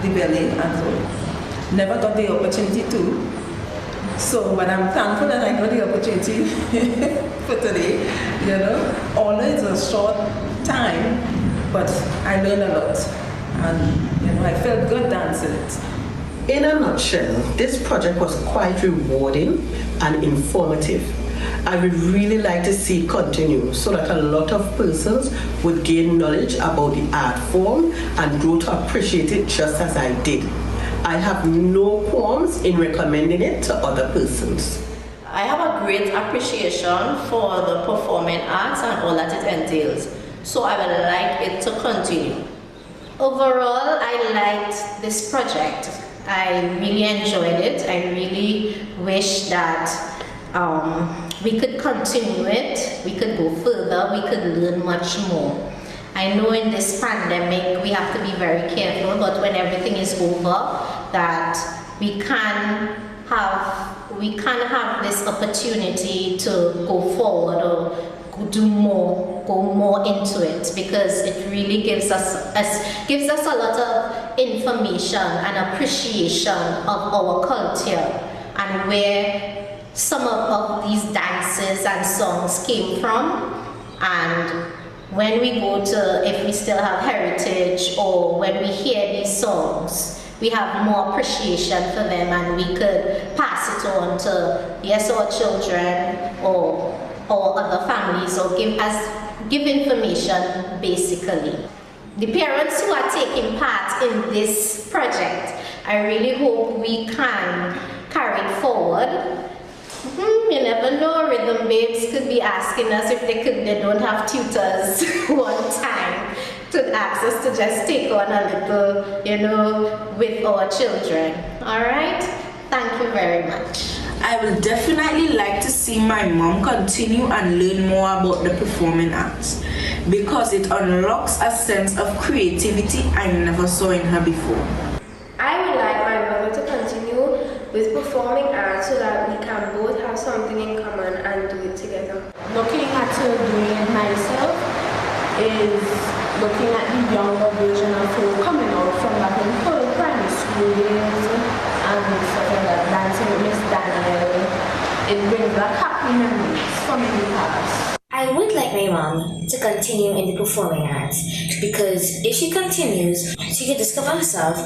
the ballet, and so never got the opportunity to. But I'm thankful that I got the opportunity for today. Although it's a short time, but I learned a lot, and I felt good dancing it. In a nutshell, this project was quite rewarding and informative. I would really like to see it continue so that a lot of persons would gain knowledge about the art form and grow to appreciate it just as I did. I have no qualms in recommending it to other persons. I have a great appreciation for the performing arts and all that it entails, so I would like it to continue. Overall, I liked this project. I really enjoyed it. I really wish that we could continue it, we could go further, we could learn much more. I know in this pandemic we have to be very careful, but when everything is over, that we can have this opportunity to go forward or do more, go more into it, because it really gives us a lot of information and appreciation of our culture and where some of these dances and songs came from. And when we go to, if we still have heritage, or when we hear these songs, we have more appreciation for them, and we could pass it on to, yes, our children or other families, or give information basically. The parents who are taking part in this project, I really hope we can carry it forward. You never know, Rhythm Babes could be asking us if they don't have tutors one time to ask us to just take on a little, with our children. All right? Thank you very much. I would definitely like to see my mom continue and learn more about the performing arts, because it unlocks a sense of creativity I never saw in her before. I would like my mother to continue with performing arts so that we can both have something in common and do it together. Looking at her doing it myself is looking at the younger version of her coming out from back in her primary school days and stuff like that, dancing with Miss Daniel. It brings back happy memories from the past. I would like my mom to continue in the performing arts, because if she continues, she could discover herself,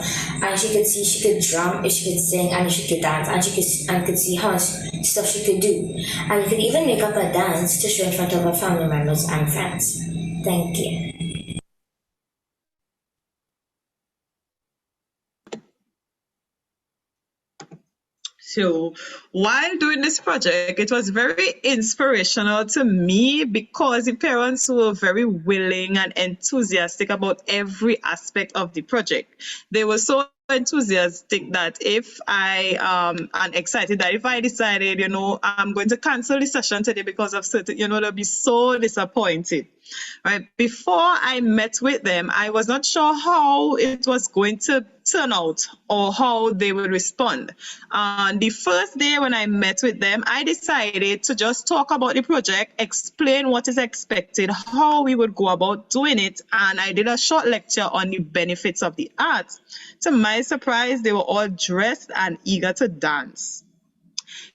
and she could see she could drum, if she could sing, and if she could dance, and she could see how much stuff she could do. And you could even make up a dance to show in front of her family members and friends. Thank you. So while doing this project, it was very inspirational to me, because the parents were very willing and enthusiastic about every aspect of the project. They were so enthusiastic that if and excited that if I decided, I'm going to cancel the session today because of certain, they'll be so disappointed. Right? Before I met with them, I was not sure how it was going to turn out or how they would respond. The first day when I met with them, I decided to just talk about the project, explain what is expected, how we would go about doing it, and I did a short lecture on the benefits of the arts. To my surprise, they were all dressed and eager to dance.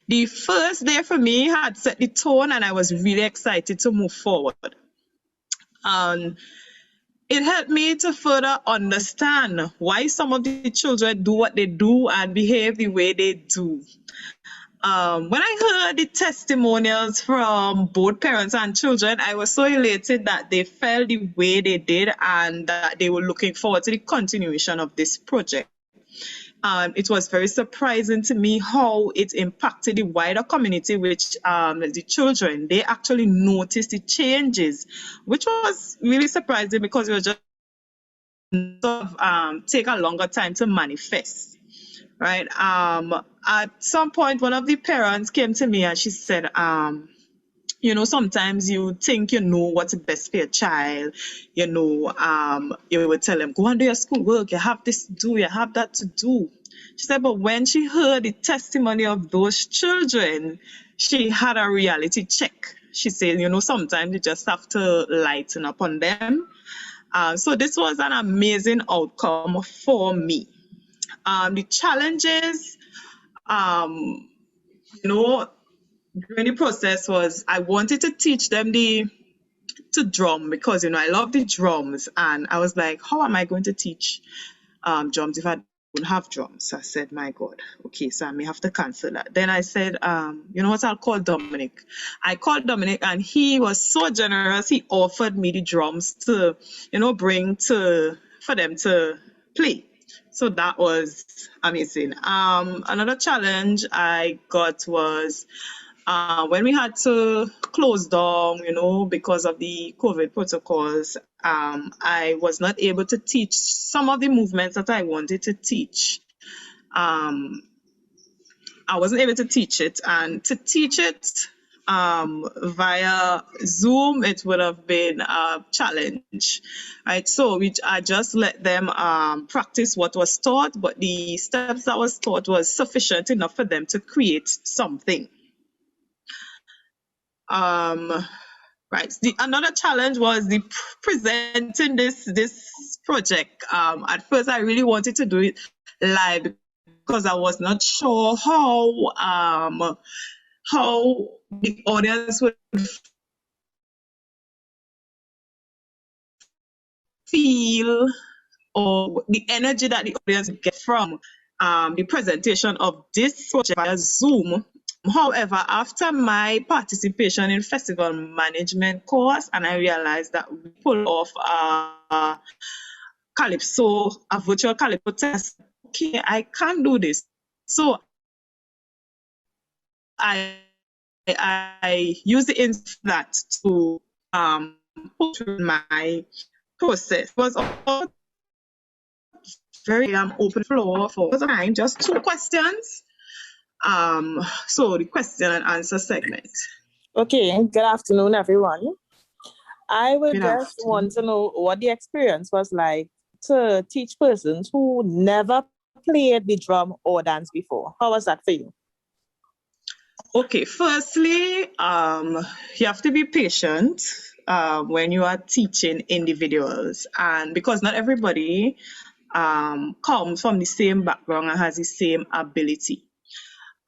The first day for me had set the tone, and I was really excited to move forward. It helped me to further understand why some of the children do what they do and behave the way they do. When I heard the testimonials from both parents and children, I was so elated that they felt the way they did and that they were looking forward to the continuation of this project. It was very surprising to me how it impacted the wider community, which the children, they actually noticed the changes, which was really surprising because it was just take a longer time to manifest, right? At some point, one of the parents came to me and she said, sometimes you think you know what's best for your child, you would tell them, go and do your schoolwork, you have this to do, you have that to do. She said, but when she heard the testimony of those children, she had a reality check. She said, sometimes you just have to lighten up on them. So this was an amazing outcome for me. The challenges, during the process was I wanted to teach them to drum because, I love the drums. And I was like, how am I going to teach drums if I don't have drums? I said, my God, okay, so I may have to cancel that. Then I said, you know what, I'll call Dominic. I called Dominic and he was so generous. He offered me the drums to, bring for them to play. So that was amazing. Another challenge I got was when we had to close down, because of the COVID protocols, I was not able to teach some of the movements that I wanted to teach. I wasn't able to teach it, and to teach it via Zoom, it would have been a challenge, right? So I just let them practice what was taught, but the steps that was taught was sufficient enough for them to create something. Right. Another challenge was the presenting this project. At first, I really wanted to do it live because I was not sure how the audience would feel, or the energy that the audience get from the presentation of this project via Zoom. However, after my participation in festival management course, and I realized that we pull off Calypso, a virtual Calypso test. Okay, I can't do this. So I use the that to put through my process. It was all very open floor for time, just 2 questions. So the question and answer segment. Okay, good afternoon, everyone. I would just want to know what the experience was like to teach persons who never played the drum or dance before. How was that for you? Okay, firstly, you have to be patient when you are teaching individuals, and because not everybody comes from the same background and has the same ability.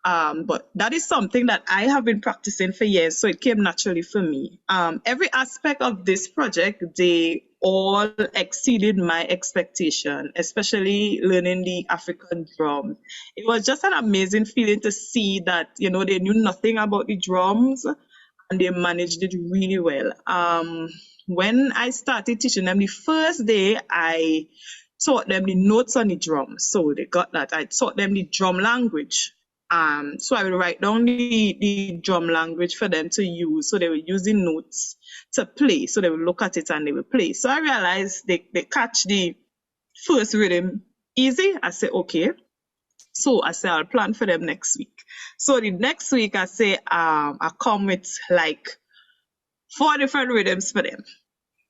But that is something that I have been practicing for years, so it came naturally for me. Every aspect of this project, they all exceeded my expectation, especially learning the African drum. It was just an amazing feeling to see that, they knew nothing about the drums and they managed it really well. When I started teaching them the first day, I taught them the notes on the drum. So they got that. I taught them the drum language. So I would write down the drum language for them to use. So they were using notes to play. So they would look at it and they would play. So I realized they catch the first rhythm easy. I said, okay. So I said, I'll plan for them next week. So the next week I say, I come with like 4 different rhythms for them.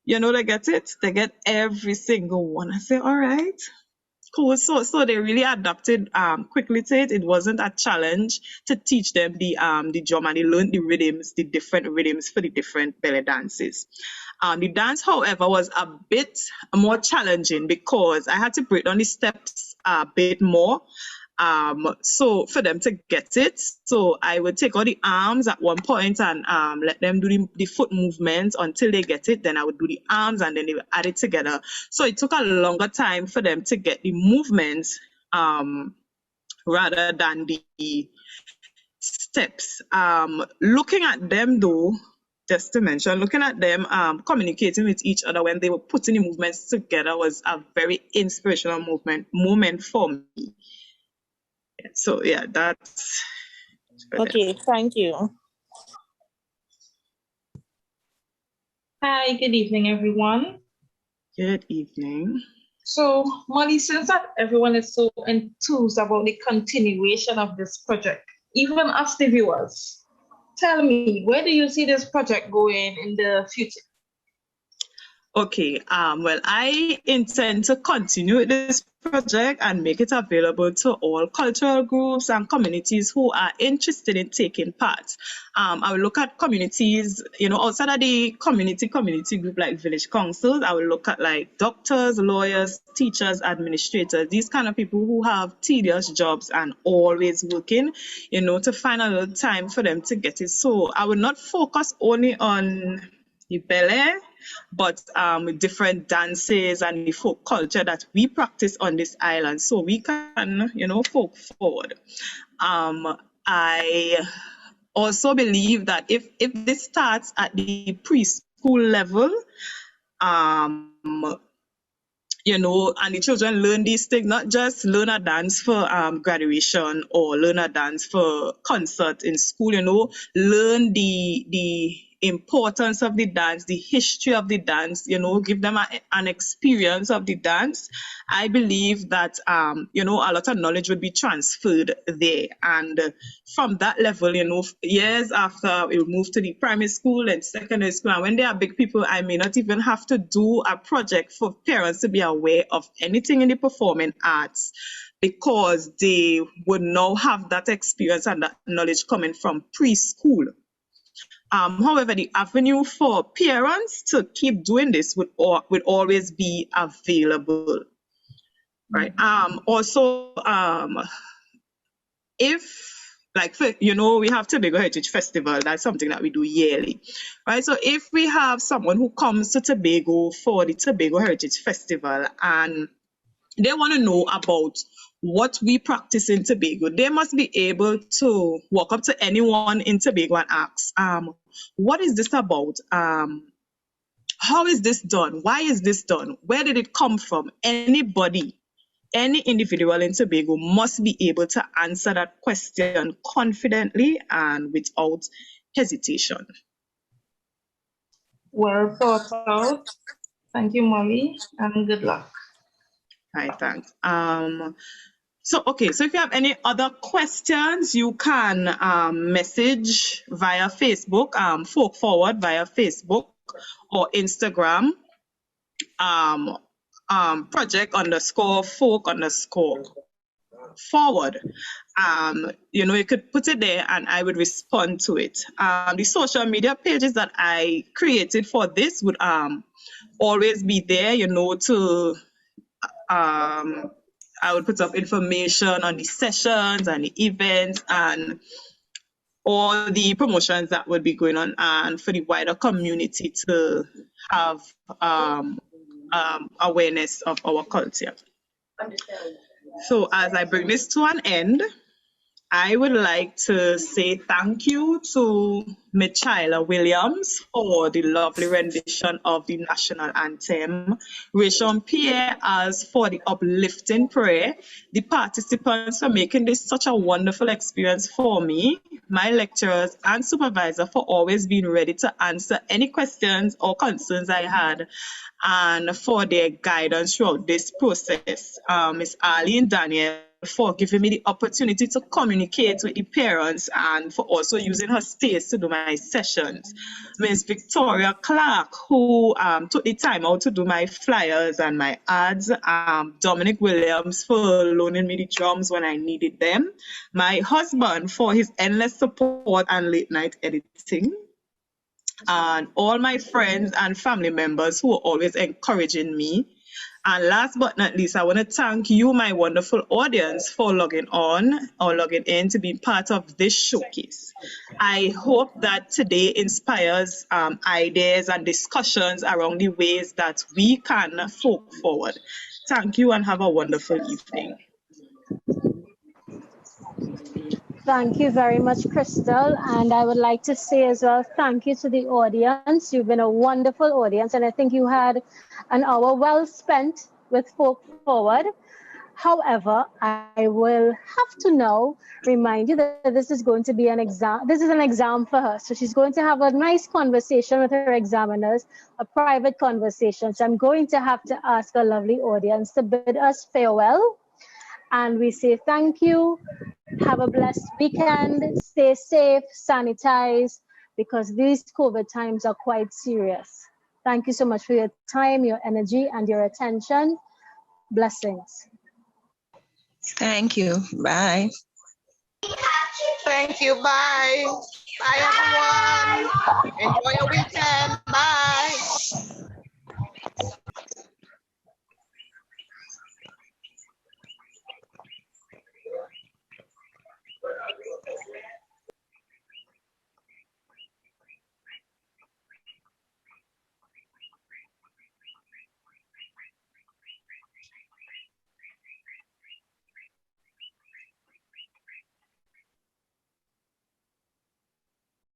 They get it. They get every single one. I say, all right. Cool. So they really adapted quickly to it. It wasn't a challenge to teach them the drum, and they learned the rhythms, the different rhythms for the different belly dances. The dance, however, was a bit more challenging because I had to break down the steps a bit more. So for them to get it, so I would take all the arms at one point and let them do the foot movements until they get it. Then I would do the arms and then they would add it together. So it took a longer time for them to get the movements rather than the steps. Looking at them though, just to mention, looking at them communicating with each other when they were putting the movements together was a very inspirational moment for me. So yeah, that's okay. Thank you. Hi, good evening, everyone. Good evening. So, Molly, since that everyone is so enthused about the continuation of this project, even us the viewers, tell me, where do you see this project going in the future? Okay, well, I intend to continue this project and make it available to all cultural groups and communities who are interested in taking part. I will look at communities, outside of the community group like village councils. I will look at like doctors, lawyers, teachers, administrators, these kind of people who have tedious jobs and always working, to find a little time for them to get it. So I will not focus only on the ballet, but with different dances and the folk culture that we practice on this island, so we can, folk forward. I also believe that if this starts at the preschool level, and the children learn these things, not just learn a dance for graduation or learn a dance for concert in school, learn the importance of the dance, the history of the dance, give them an experience of the dance. I believe that, a lot of knowledge would be transferred there. And from that level, years after we move to the primary school and secondary school, and when they are big people, I may not even have to do a project for parents to be aware of anything in the performing arts, because they would now have that experience and that knowledge coming from preschool. However, the avenue for parents to keep doing this would always be available, right? Also, if like, we have Tobago Heritage Festival. That's something that we do yearly, right? So if we have someone who comes to Tobago for the Tobago Heritage Festival and they want to know about what we practice in Tobago, they must be able to walk up to anyone in Tobago and ask, what is this about? How is this done? Why is this done? Where did it come from? Anybody, any individual in Tobago must be able to answer that question confidently and without hesitation. Well thought out. Thank you, Molly, and good luck. Hi, thanks. So if you have any other questions, you can message via Facebook, Folk Forward via Facebook or Instagram, project_folk_forward. You could put it there and I would respond to it. The social media pages that I created for this would always be there, to I would put up information on the sessions and the events and all the promotions that would be going on, and for the wider community to have awareness of our culture. So as I bring this to an end, I would like to say thank you to Michaela Williams for the lovely rendition of the national anthem, Rachel Pierre as for the uplifting prayer, the participants for making this such a wonderful experience for me, my lecturers and supervisor for always being ready to answer any questions or concerns I had, and for their guidance throughout this process. Ms. Arlene Daniel for giving me the opportunity to communicate with the parents and for also using her space to do my sessions. Ms. Victoria Clark, who took the time out to do my flyers and my ads. Dominic Williams for loaning me the drums when I needed them. My husband for his endless support and late night editing. And all my friends and family members who are always encouraging me. And last but not least, I want to thank you, my wonderful audience, for logging on or logging in to be part of this showcase. I hope that today inspires ideas and discussions around the ways that we can folk forward. Thank you and have a wonderful evening. Thank you very much, Crystal. And I would like to say as well, thank you to the audience. You've been a wonderful audience, and I think you had an hour well spent with Folk Forward. However, I will have to now remind you that this is going to be an exam. This is an exam for her. So she's going to have a nice conversation with her examiners, a private conversation. So I'm going to have to ask our lovely audience to bid us farewell. And we say thank you. Have a blessed weekend. Stay safe, sanitize, because these COVID times are quite serious. Thank you so much for your time, your energy, and your attention. Blessings. Thank you. Bye. Thank you. Bye. Bye, everyone. Enjoy your weekend. Bye.